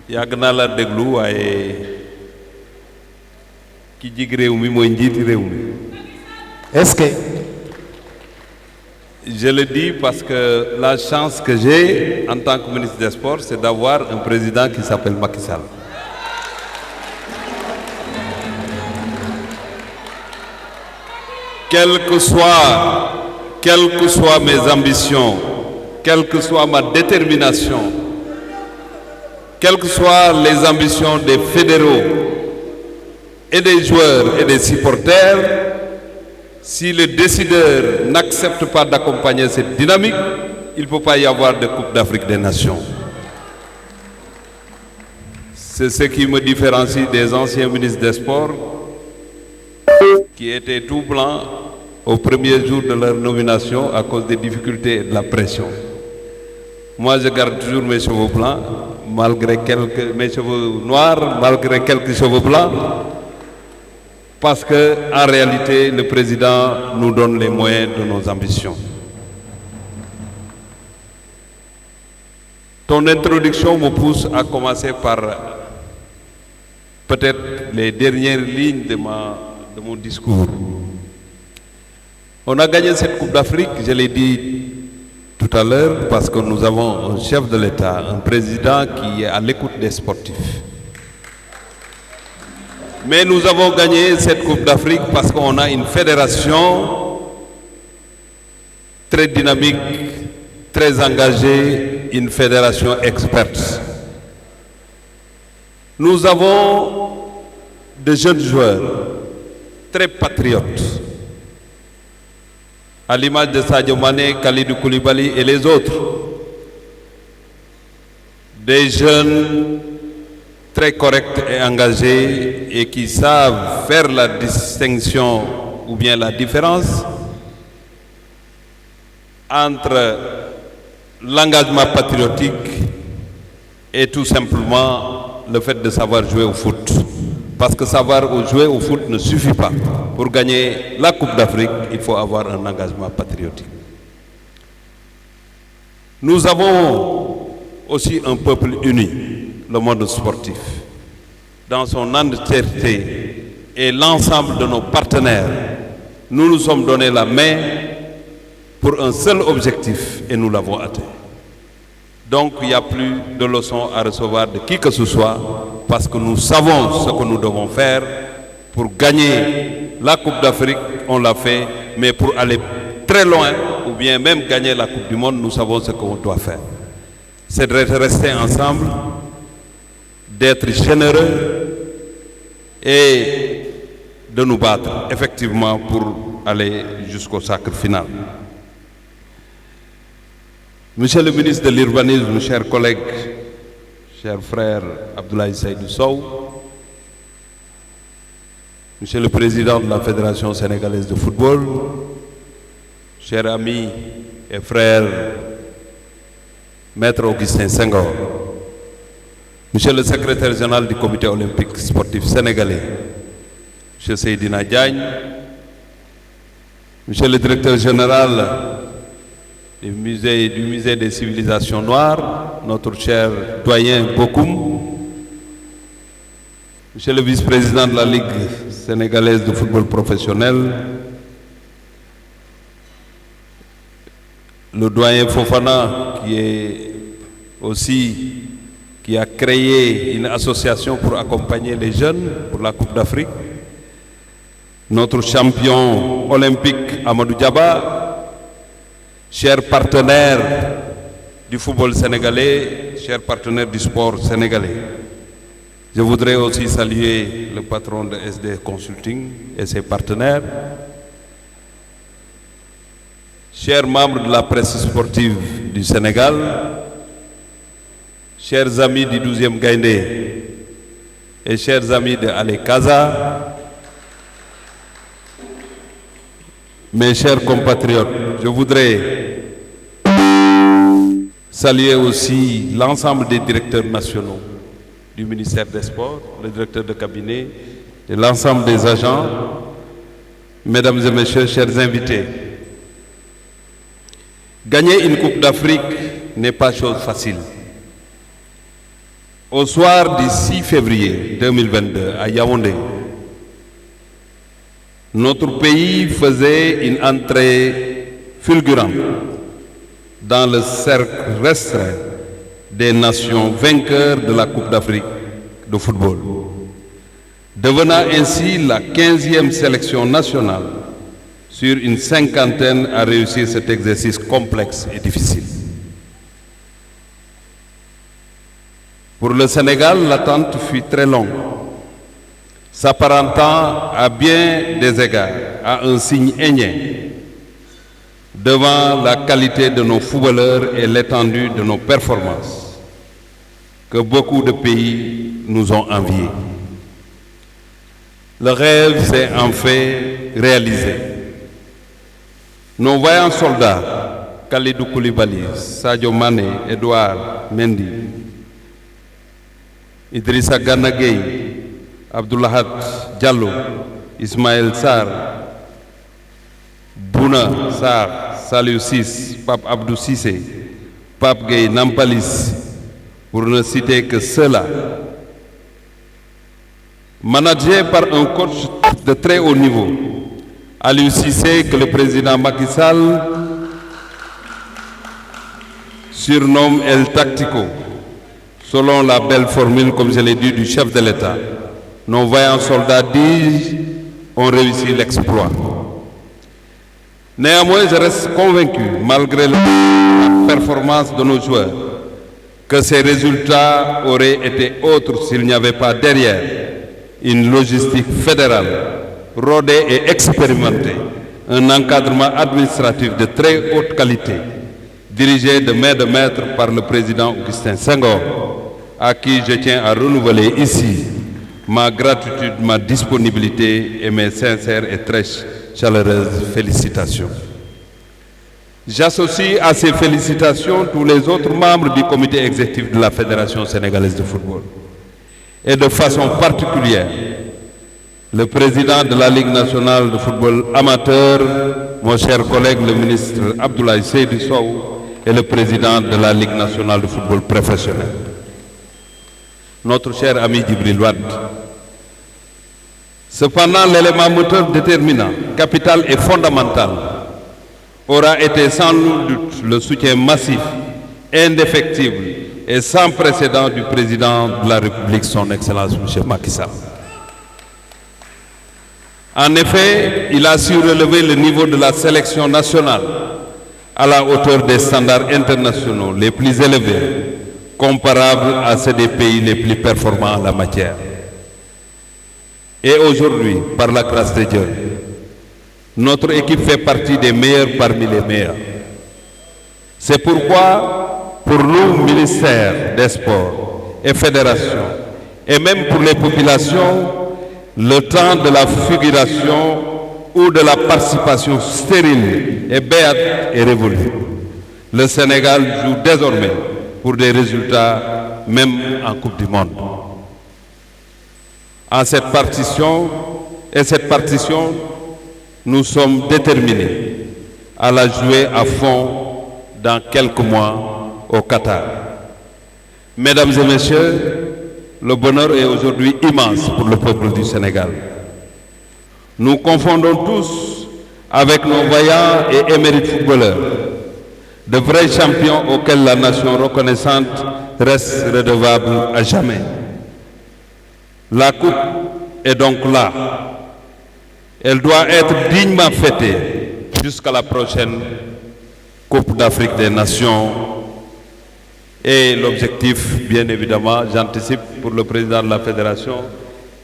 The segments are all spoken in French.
yàgg naa la déglu waaye ki jig réew mi mooy njiiti réew mi. Est-ce que je le dis parce que la chance que j'ai en tant que ministre des Sports, c'est d'avoir un président qui s'appelle Macky Sall. Quelles que soient mes ambitions, quelle que soit ma détermination, quelles que soient les ambitions des fédéraux et des joueurs et des supporters, si le décideur n'accepte pas d'accompagner cette dynamique, il ne peut pas y avoir de Coupe d'Afrique des Nations. C'est ce qui me différencie des anciens ministres des Sports qui étaient tout blancs au premier jour de leur nomination à cause des difficultés et de la pression. Moi, je garde toujours mes cheveux blancs, mes cheveux noirs, malgré quelques cheveux blancs, parce qu'en réalité, le président nous donne les moyens de nos ambitions. Ton introduction me pousse à commencer par peut-être les dernières lignes de mon discours. On a gagné cette Coupe d'Afrique, je l'ai dit tout à l'heure, parce que nous avons un chef de l'État, un président qui est à l'écoute des sportifs. Mais nous avons gagné cette Coupe d'Afrique parce qu'on a une fédération très dynamique, très engagée, une fédération experte. Nous avons de jeunes joueurs très patriotes, à l'image de Sadio Mané, Kalidou Koulibaly et les autres. Des jeunes très corrects et engagés et qui savent faire la distinction ou bien la différence entre l'engagement patriotique et tout simplement le fait de savoir jouer au foot. Parce que savoir jouer au foot ne suffit pas. Pour gagner la Coupe d'Afrique, il faut avoir un engagement patriotique. Nous avons aussi un peuple uni, le monde sportif, dans son entièreté et l'ensemble de nos partenaires. Nous nous sommes donné la main pour un seul objectif et nous l'avons atteint. Donc il n'y a plus de leçons à recevoir de qui que ce soit parce que nous savons ce que nous devons faire pour gagner la Coupe d'Afrique, on l'a fait, mais pour aller très loin ou bien même gagner la Coupe du Monde, nous savons ce qu'on doit faire. C'est de rester ensemble, d'être généreux et de nous battre effectivement pour aller jusqu'au sacre final. Monsieur le ministre de l'Urbanisme, chers collègues, cher frère Abdoulaye Seydou Sow, Monsieur le Président de la Fédération sénégalaise de football, chers amis et frères, Maître Augustin Senghor, Monsieur le Secrétaire général du Comité olympique sportif sénégalais, Monsieur Seydina Diagne, Monsieur le Directeur général du musée des civilisations noires, notre cher doyen Bokoum, Monsieur le vice-président de la Ligue sénégalaise de football professionnel, le doyen Fofana qui a créé une association pour accompagner les jeunes pour la Coupe d'Afrique, notre champion olympique Amadou Diaba, chers partenaires du football sénégalais, chers partenaires du sport sénégalais. Je voudrais aussi saluer le patron de SD Consulting et ses partenaires, chers membres de la presse sportive du Sénégal, chers amis du 12e Gaïndé et chers amis de Ale Kaza, mes chers compatriotes, je voudrais saluer aussi l'ensemble des directeurs nationaux du ministère des Sports, le directeur de cabinet et l'ensemble des agents, mesdames et messieurs, chers invités. Gagner une Coupe d'Afrique n'est pas chose facile. Au soir du 6 février 2022, à Yaoundé, notre pays faisait une entrée fulgurante dans le cercle restreint des nations vainqueurs de la Coupe d'Afrique de football, devenant ainsi la 15e sélection nationale sur une cinquantaine à réussir cet exercice complexe et difficile. Pour le Sénégal, l'attente fut très longue, s'apparentant à bien des égards à un signe énième devant la qualité de nos footballeurs et l'étendue de nos performances que beaucoup de pays nous ont enviés. Le rêve s'est en fait réalisé. Nos vaillants soldats, Kalidou Koulibaly, Sadio Mané, Edouard Mendy, Idrissa Gana Gueye, Abdoulahat Diallo, Ismaël Sarr, Bouna Sarr, Saliou Ciss, Pape Abdou Cissé, Pape Gueye Nampalis, pour ne citer que ceux-là, managés par un coach de très haut niveau, Aliou Cissé, que le président Macky Sall surnomme El Tactico, selon la belle formule, comme je l'ai dit, du chef de l'État. Nos vaillants soldats, dis-je, ont réussi l'exploit. Néanmoins, je reste convaincu, malgré la performance de nos joueurs, que ces résultats auraient été autres s'il n'y avait pas derrière une logistique fédérale, rodée et expérimentée, un encadrement administratif de très haute qualité, dirigé de main de maître par le président Augustin Senghor, à qui je tiens à renouveler ici ma gratitude, ma disponibilité et mes sincères et très chaleureuses félicitations. J'associe à ces félicitations tous les autres membres du comité exécutif de la Fédération sénégalaise de football. Et de façon particulière, le président de la Ligue nationale de football amateur, mon cher collègue le ministre Abdoulaye Seydou Sow, et le président de la Ligue nationale de football professionnel, notre cher ami Djibril Wade. Cependant, l'élément moteur déterminant, capital et fondamental, aura été sans doute le soutien massif, indéfectible et sans précédent du président de la République, son Excellence M. Macky Sall. En effet, il a su relever le niveau de la sélection nationale à la hauteur des standards internationaux les plus élevés, comparables à ceux des pays les plus performants en la matière. Et aujourd'hui, par la grâce de Dieu, notre équipe fait partie des meilleurs parmi les meilleurs. C'est pourquoi, pour nous, ministère des Sports et fédérations, et même pour les populations, le temps de la figuration ou de la participation stérile et béate est révolu. Le Sénégal joue désormais pour des résultats, même en Coupe du Monde. En cette partition, nous sommes déterminés à la jouer à fond dans quelques mois au Qatar. Mesdames et messieurs, le bonheur est aujourd'hui immense pour le peuple du Sénégal. Nous confondons tous avec nos vaillants et émérites footballeurs, de vrais champions auxquels la nation reconnaissante reste redevable à jamais. La coupe est donc là. Elle doit être dignement fêtée jusqu'à la prochaine Coupe d'Afrique des Nations. Et l'objectif, bien évidemment, j'anticipe pour le président de la Fédération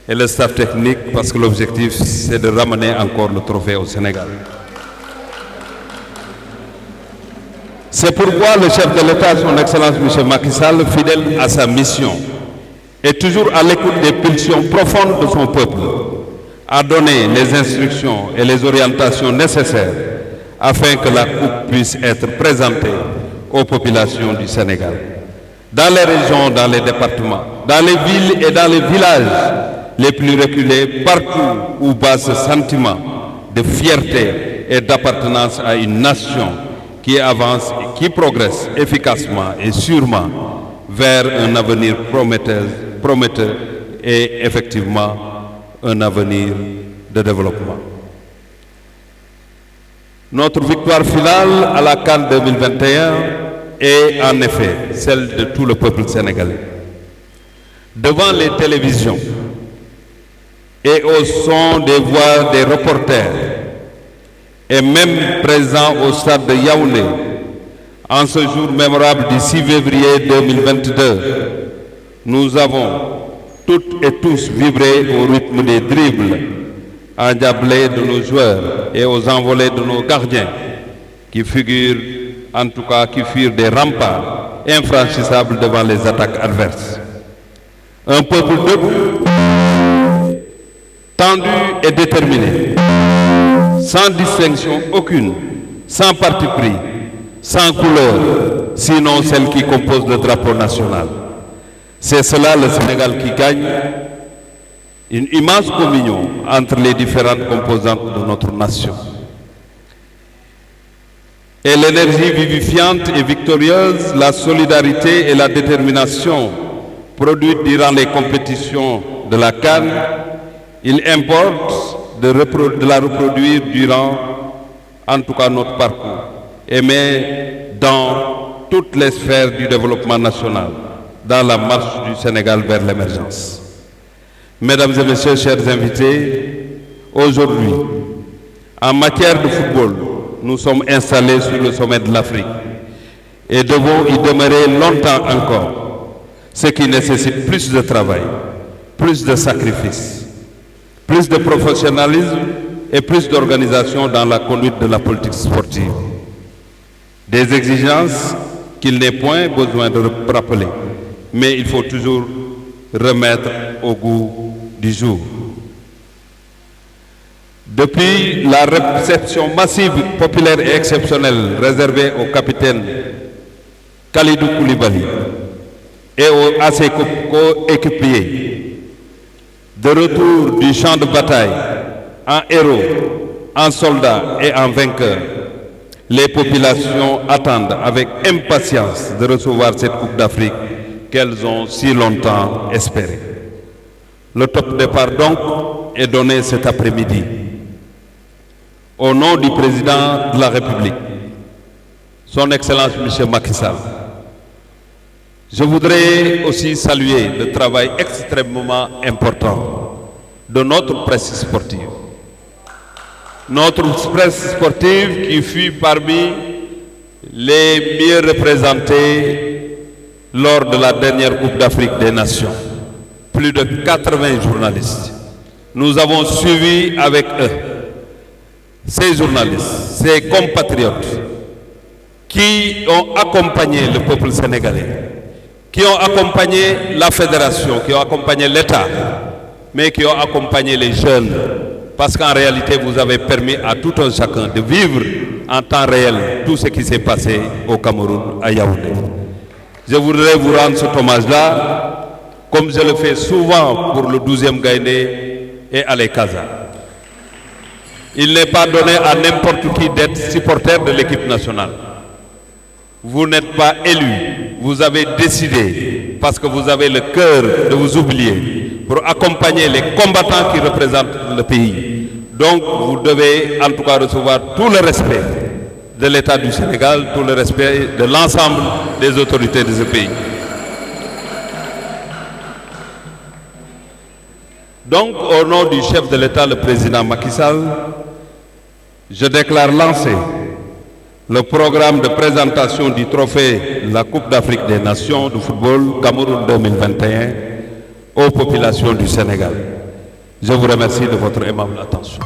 et le staff technique, parce que l'objectif, c'est de ramener encore le trophée au Sénégal. C'est pourquoi le chef de l'État, son Excellence M. Macky Sall, fidèle à sa mission, et toujours à l'écoute des pulsions profondes de son peuple, a donné les instructions et les orientations nécessaires afin que la coupe puisse être présentée aux populations du Sénégal. Dans les régions, dans les départements, dans les villes et dans les villages les plus reculés, partout où bat ce sentiment de fierté et d'appartenance à une nation qui avance et qui progresse efficacement et sûrement vers un avenir prometteur et effectivement un avenir de développement. Notre victoire finale à la CAN 2021 est en effet celle de tout le peuple sénégalais. Devant les télévisions et au son des voix des reporters et même présents au stade de Yaoundé en ce jour mémorable du 6 février 2022, nous avons toutes et tous vibré au rythme des dribbles endiablés de nos joueurs et aux envolées de nos gardiens qui furent des remparts infranchissables devant les attaques adverses. Un peuple debout, tendu et déterminé, sans distinction aucune, sans parti pris, sans couleur, sinon celle qui compose le drapeau national. C'est cela le Sénégal qui gagne, une immense communion entre les différentes composantes de notre nation. Et l'énergie vivifiante et victorieuse, la solidarité et la détermination produites durant les compétitions de la CAN, il importe de la reproduire durant, en tout cas, notre parcours, mais dans toutes les sphères du développement national, dans la marche du Sénégal vers l'émergence. Mesdames et messieurs, chers invités, aujourd'hui, en matière de football, nous sommes installés sur le sommet de l'Afrique et devons y demeurer longtemps encore, ce qui nécessite plus de travail, plus de sacrifices, plus de professionnalisme et plus d'organisation dans la conduite de la politique sportive. Des exigences qu'il n'est point besoin de rappeler, mais il faut toujours remettre au goût du jour. Depuis la réception massive, populaire et exceptionnelle réservée au capitaine Kalidou Koulibaly et à ses coéquipiers, de retour du champ de bataille en héros, en soldats et en vainqueurs, les populations attendent avec impatience de recevoir cette Coupe d'Afrique qu'elles ont si longtemps espérée. Le top départ donc est donné cet après-midi. Au nom du président de la République, son Excellence M. Macky Sall, je voudrais aussi saluer le travail extrêmement important de notre presse sportive. Notre presse sportive qui fut parmi les mieux représentées lors de la dernière Coupe d'Afrique des Nations. Plus de 80 journalistes. Nous avons suivi avec eux ces journalistes, ces compatriotes qui ont accompagné le peuple sénégalais, qui ont accompagné la fédération, qui ont accompagné l'État, mais qui ont accompagné les jeunes. Parce qu'en réalité, vous avez permis à tout un chacun de vivre en temps réel tout ce qui s'est passé au Cameroun, à Yaoundé. Je voudrais vous rendre cet hommage-là, comme je le fais souvent pour le 12e Gaïndé et à l'Ekaza. Il n'est pas donné à n'importe qui d'être supporter de l'équipe nationale. Vous n'êtes pas élu, vous avez décidé, parce que vous avez le cœur de vous oublier, pour accompagner les combattants qui représentent le pays. Donc vous devez en tout cas recevoir tout le respect de l'État du Sénégal, tout le respect de l'ensemble des autorités de ce pays. Donc, au nom du chef de l'État, le président Macky Sall, je déclare lancé le programme de présentation du trophée de la Coupe d'Afrique des Nations de football Cameroun 2021 aux populations du Sénégal. Je vous remercie de votre aimable attention.